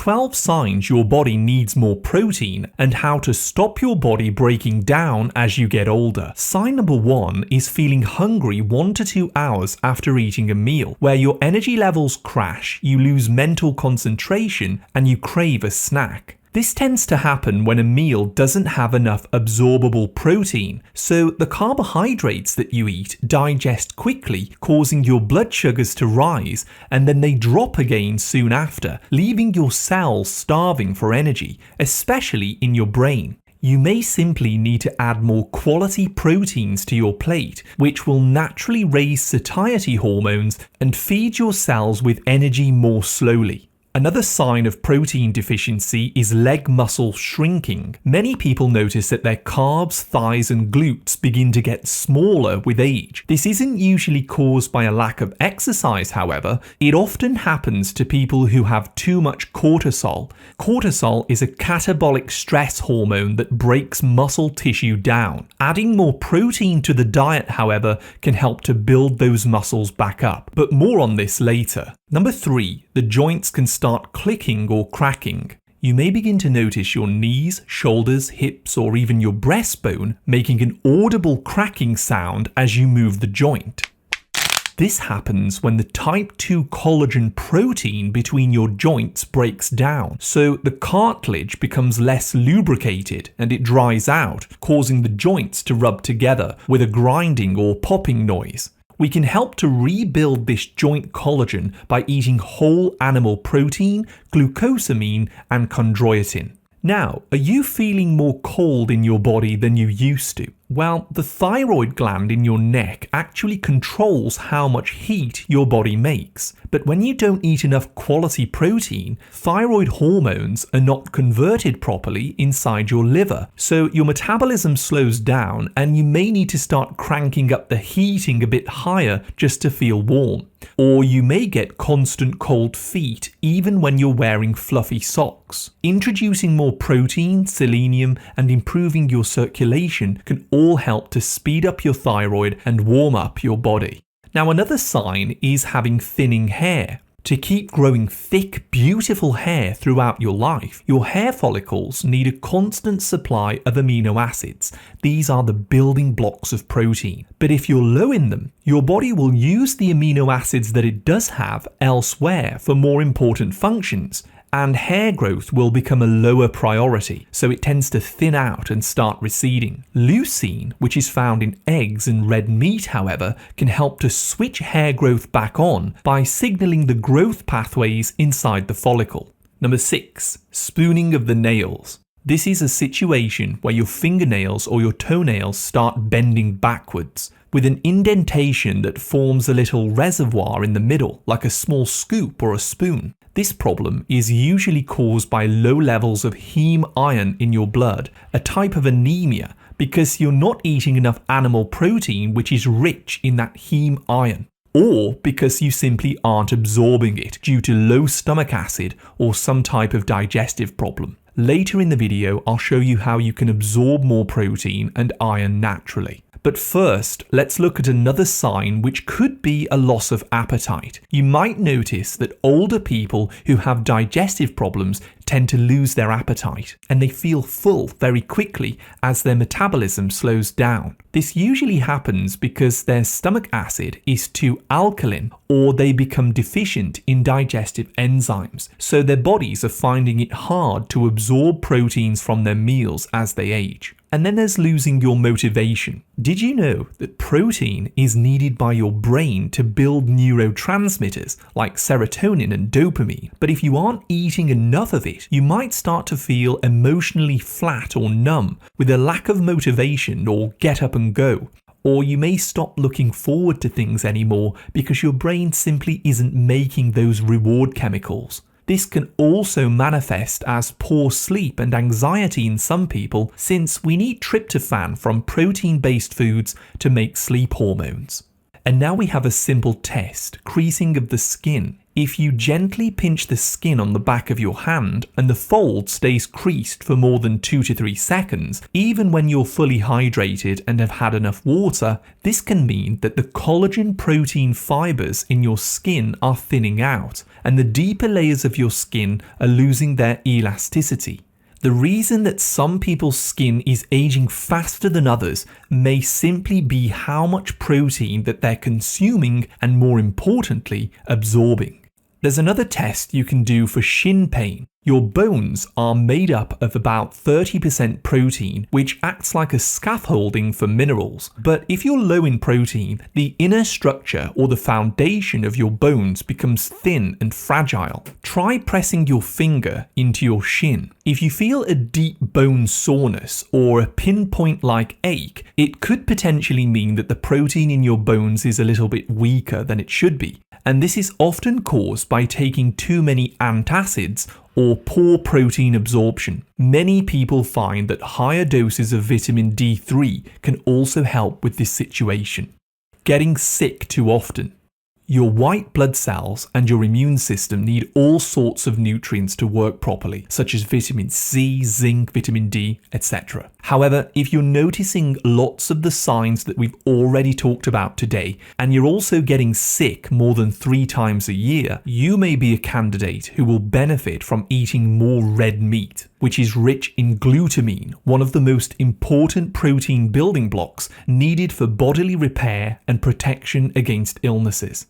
12 signs your body needs more protein and how to stop your body breaking down as you get older. Sign number 1 is feeling hungry 1 to 2 hours after eating a meal, where your energy levels crash, you lose mental concentration, and you crave a snack. This tends to happen when a meal doesn't have enough absorbable protein, so the carbohydrates that you eat digest quickly, causing your blood sugars to rise, and then they drop again soon after, leaving your cells starving for energy, especially in your brain. You may simply need to add more quality proteins to your plate, which will naturally raise satiety hormones and feed your cells with energy more slowly. Another sign of protein deficiency is leg muscle shrinking. Many people notice that their calves, thighs, and glutes begin to get smaller with age. This isn't usually caused by a lack of exercise, however. It often happens to people who have too much cortisol. Cortisol is a catabolic stress hormone that breaks muscle tissue down. Adding more protein to the diet, however, can help to build those muscles back up. But more on this later. Number 3, the joints can start clicking or cracking. You may begin to notice your knees, shoulders, hips, or even your breastbone making an audible cracking sound as you move the joint. This happens when the type 2 collagen protein between your joints breaks down, so the cartilage becomes less lubricated and it dries out, causing the joints to rub together with a grinding or popping noise. We can help to rebuild this joint collagen by eating whole animal protein, glucosamine, and chondroitin. Now, are you feeling more cold in your body than you used to? Well, the thyroid gland in your neck actually controls how much heat your body makes. But when you don't eat enough quality protein, thyroid hormones are not converted properly inside your liver. So your metabolism slows down and you may need to start cranking up the heating a bit higher just to feel warm. Or you may get constant cold feet even when you're wearing fluffy socks. Introducing more protein, selenium, and improving your circulation can all help to speed up your thyroid and warm up your body. Now, another sign is having thinning hair. To keep growing thick, beautiful hair throughout your life, your hair follicles need a constant supply of amino acids. These are the building blocks of protein. But if you're low in them, your body will use the amino acids that it does have elsewhere for more important functions, and hair growth will become a lower priority, so it tends to thin out and start receding. Leucine, which is found in eggs and red meat, however, can help to switch hair growth back on by signaling the growth pathways inside the follicle. Number 6, spooning of the nails. This is a situation where your fingernails or your toenails start bending backwards, with an indentation that forms a little reservoir in the middle, like a small scoop or a spoon. This problem is usually caused by low levels of heme iron in your blood, a type of anemia, because you're not eating enough animal protein which is rich in that heme iron, or because you simply aren't absorbing it due to low stomach acid or some type of digestive problem. Later in the video, I'll show you how you can absorb more protein and iron naturally. But first, let's look at another sign which could be a loss of appetite. You might notice that older people who have digestive problems tend to lose their appetite, and they feel full very quickly as their metabolism slows down. This usually happens because their stomach acid is too alkaline, or they become deficient in digestive enzymes, so their bodies are finding it hard to absorb proteins from their meals as they age. And then there's losing your motivation. Did you know that protein is needed by your brain to build neurotransmitters like serotonin and dopamine? But if you aren't eating enough of it, you might start to feel emotionally flat or numb, with a lack of motivation or get up and go. Or you may stop looking forward to things anymore because your brain simply isn't making those reward chemicals. This can also manifest as poor sleep and anxiety in some people, since we need tryptophan from protein-based foods to make sleep hormones. And now we have a simple test, creasing of the skin. If you gently pinch the skin on the back of your hand and the fold stays creased for more than 2 to 3 seconds, even when you're fully hydrated and have had enough water, this can mean that the collagen protein fibers in your skin are thinning out, and the deeper layers of your skin are losing their elasticity. The reason that some people's skin is aging faster than others may simply be how much protein that they're consuming and, more importantly, absorbing. There's another test you can do for shin pain. Your bones are made up of about 30% protein, which acts like a scaffolding for minerals. But if you're low in protein, the inner structure or the foundation of your bones becomes thin and fragile. Try pressing your finger into your shin. If you feel a deep bone soreness or a pinpoint-like ache, it could potentially mean that the protein in your bones is a little bit weaker than it should be. And this is often caused by taking too many antacids or poor protein absorption. Many people find that higher doses of vitamin D3 can also help with this situation. Getting sick too often. Your white blood cells and your immune system need all sorts of nutrients to work properly, such as vitamin C, zinc, vitamin D, etc. However, if you're noticing lots of the signs that we've already talked about today, and you're also getting sick more than 3 times a year, you may be a candidate who will benefit from eating more red meat, which is rich in glutamine, one of the most important protein building blocks needed for bodily repair and protection against illnesses.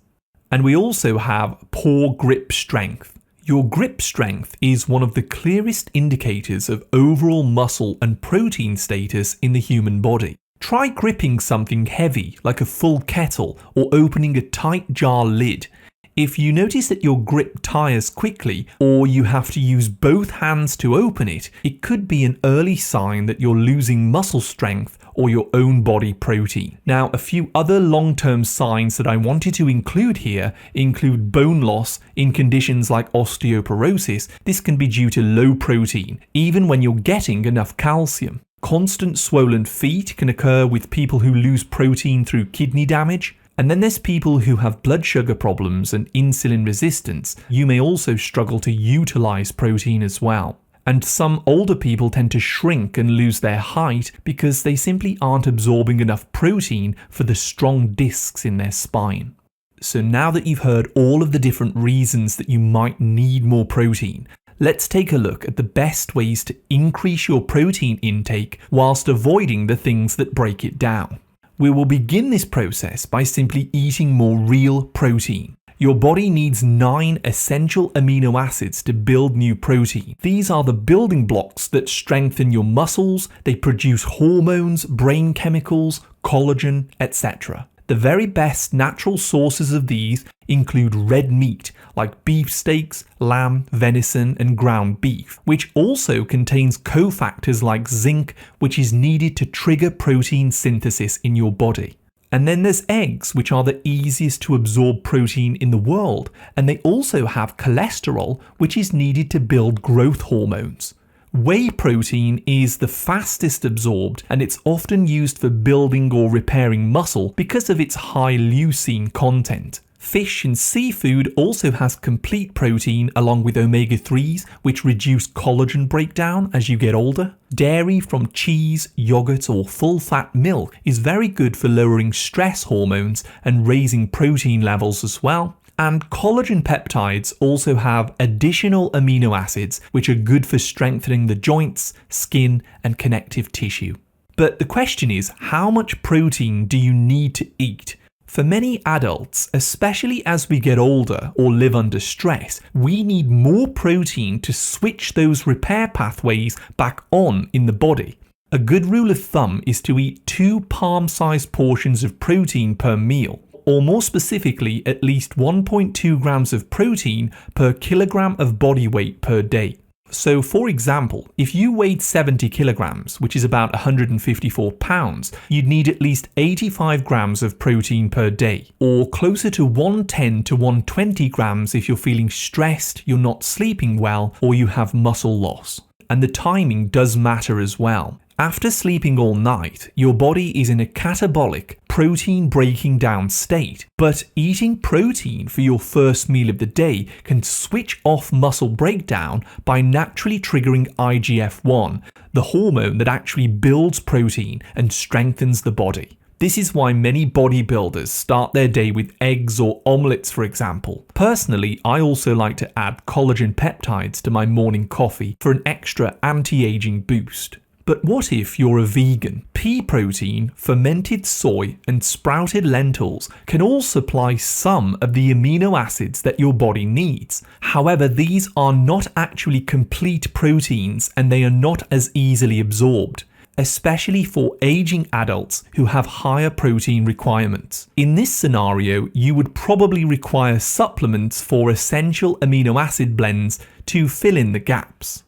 And we also have poor grip strength. Your grip strength is one of the clearest indicators of overall muscle and protein status in the human body. Try gripping something heavy like a full kettle or opening a tight jar lid. If you notice that your grip tires quickly or you have to use both hands to open it, it could be an early sign that you're losing muscle strength or your own body protein. Now, a few other long-term signs that I wanted to include here include bone loss in conditions like osteoporosis. This can be due to low protein, even when you're getting enough calcium. Constant swollen feet can occur with people who lose protein through kidney damage. And then there's people who have blood sugar problems and insulin resistance. You may also struggle to utilize protein as well. And some older people tend to shrink and lose their height because they simply aren't absorbing enough protein for the strong discs in their spine. So now that you've heard all of the different reasons that you might need more protein, let's take a look at the best ways to increase your protein intake whilst avoiding the things that break it down. We will begin this process by simply eating more real protein. Your body needs 9 essential amino acids to build new protein. These are the building blocks that strengthen your muscles, they produce hormones, brain chemicals, collagen, etc. The very best natural sources of these include red meat like beef steaks, lamb, venison, and ground beef, which also contains cofactors like zinc, which is needed to trigger protein synthesis in your body. And then there's eggs, which are the easiest to absorb protein in the world, and they also have cholesterol, which is needed to build growth hormones. Whey protein is the fastest absorbed, and it's often used for building or repairing muscle because of its high leucine content. Fish and seafood also has complete protein along with omega-3s, which reduce collagen breakdown as you get older. Dairy from cheese, yogurt, or full-fat milk is very good for lowering stress hormones and raising protein levels as well. And collagen peptides also have additional amino acids, which are good for strengthening the joints, skin, and connective tissue. But the question is, how much protein do you need to eat? For many adults, especially as we get older or live under stress, we need more protein to switch those repair pathways back on in the body. A good rule of thumb is to eat 2 palm-sized portions of protein per meal, or more specifically, at least 1.2 grams of protein per kilogram of body weight per day. So for example, if you weighed 70 kilograms, which is about 154 pounds, you'd need at least 85 grams of protein per day, or closer to 110 to 120 grams if you're feeling stressed, you're not sleeping well, or you have muscle loss. And the timing does matter as well. After sleeping all night, your body is in a catabolic, protein breaking down state, but eating protein for your first meal of the day can switch off muscle breakdown by naturally triggering IGF-1, the hormone that actually builds protein and strengthens the body. This is why many bodybuilders start their day with eggs or omelettes, for example. Personally, I also like to add collagen peptides to my morning coffee for an extra anti-aging boost. But what if you're a vegan? Pea protein, fermented soy, and sprouted lentils can all supply some of the amino acids that your body needs. However, these are not actually complete proteins and they are not as easily absorbed, especially for aging adults who have higher protein requirements. In this scenario, you would probably require supplements for essential amino acid blends to fill in the gaps.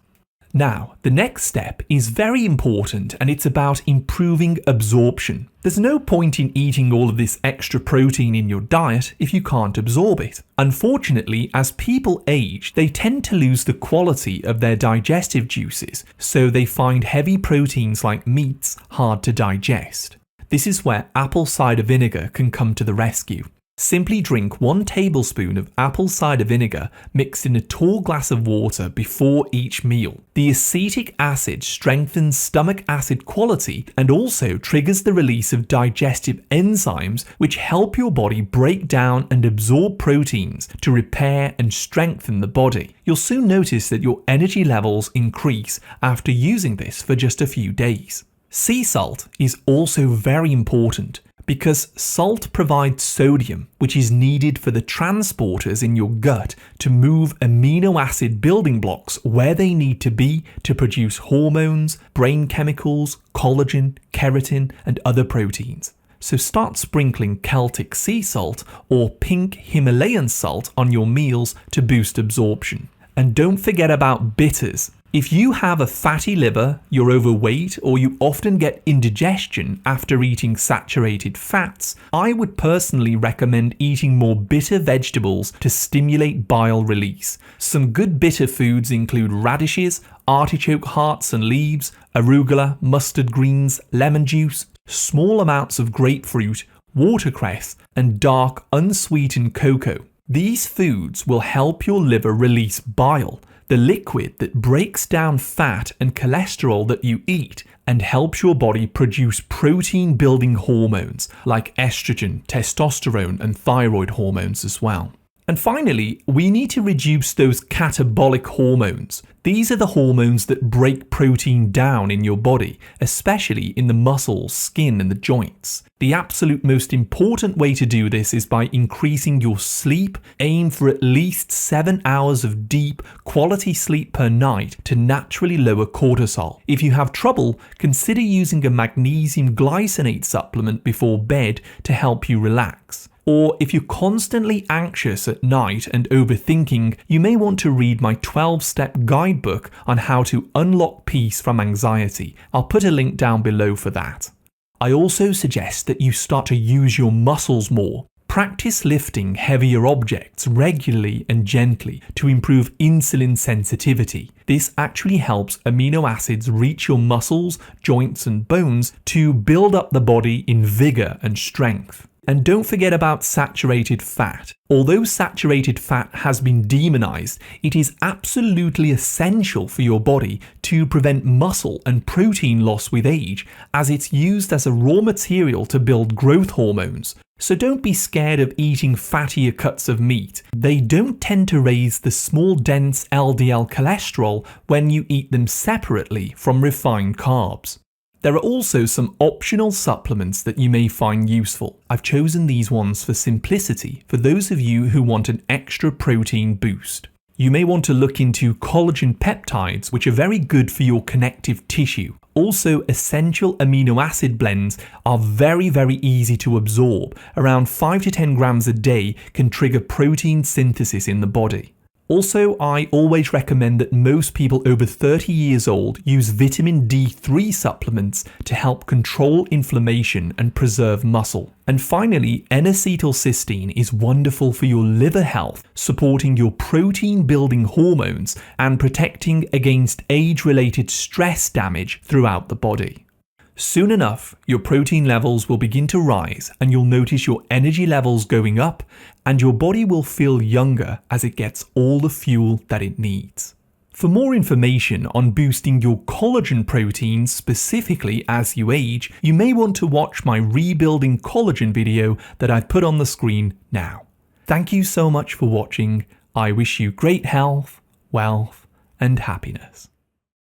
Now, the next step is very important and it's about improving absorption. There's no point in eating all of this extra protein in your diet if you can't absorb it. Unfortunately, as people age, they tend to lose the quality of their digestive juices, so they find heavy proteins like meats hard to digest. This is where apple cider vinegar can come to the rescue. Simply drink 1 tablespoon of apple cider vinegar mixed in a tall glass of water before each meal. The acetic acid strengthens stomach acid quality and also triggers the release of digestive enzymes which help your body break down and absorb proteins to repair and strengthen the body. You'll soon notice that your energy levels increase after using this for just a few days. Sea salt is also very important, because salt provides sodium, which is needed for the transporters in your gut to move amino acid building blocks where they need to be to produce hormones, brain chemicals, collagen, keratin, and other proteins. So start sprinkling Celtic sea salt or pink Himalayan salt on your meals to boost absorption. And don't forget about bitters. If you have a fatty liver, you're overweight, or you often get indigestion after eating saturated fats, I would personally recommend eating more bitter vegetables to stimulate bile release. Some good bitter foods include radishes, artichoke hearts and leaves, arugula, mustard greens, lemon juice, small amounts of grapefruit, watercress, and dark unsweetened cocoa. These foods will help your liver release bile, the liquid that breaks down fat and cholesterol that you eat and helps your body produce protein-building hormones like estrogen, testosterone, and thyroid hormones as well. And finally, we need to reduce those catabolic hormones. These are the hormones that break protein down in your body, especially in the muscles, skin, and the joints. The absolute most important way to do this is by increasing your sleep. Aim for at least 7 hours of deep, quality sleep per night to naturally lower cortisol. If you have trouble, consider using a magnesium glycinate supplement before bed to help you relax. Or if you're constantly anxious at night and overthinking, you may want to read my 12-step guidebook on how to unlock peace from anxiety. I'll put a link down below for that. I also suggest that you start to use your muscles more. Practice lifting heavier objects regularly and gently to improve insulin sensitivity. This actually helps amino acids reach your muscles, joints, and bones to build up the body in vigor and strength. And don't forget about saturated fat. Although saturated fat has been demonized, it is absolutely essential for your body to prevent muscle and protein loss with age, as it's used as a raw material to build growth hormones. So don't be scared of eating fattier cuts of meat. They don't tend to raise the small dense LDL cholesterol when you eat them separately from refined carbs. There are also some optional supplements that you may find useful. I've chosen these ones for simplicity for those of you who want an extra protein boost. You may want to look into collagen peptides, which are very good for your connective tissue. Also, essential amino acid blends are very easy to absorb. Around 5 to 10 grams a day can trigger protein synthesis in the body. Also, I always recommend that most people over 30 years old use vitamin D3 supplements to help control inflammation and preserve muscle. And finally, N-acetylcysteine is wonderful for your liver health, supporting your protein-building hormones and protecting against age-related stress damage throughout the body. Soon enough, your protein levels will begin to rise and you'll notice your energy levels going up and your body will feel younger as it gets all the fuel that it needs. For more information on boosting your collagen proteins specifically as you age, you may want to watch my Rebuilding Collagen video that I've put on the screen now. Thank you so much for watching. I wish you great health, wealth, and happiness.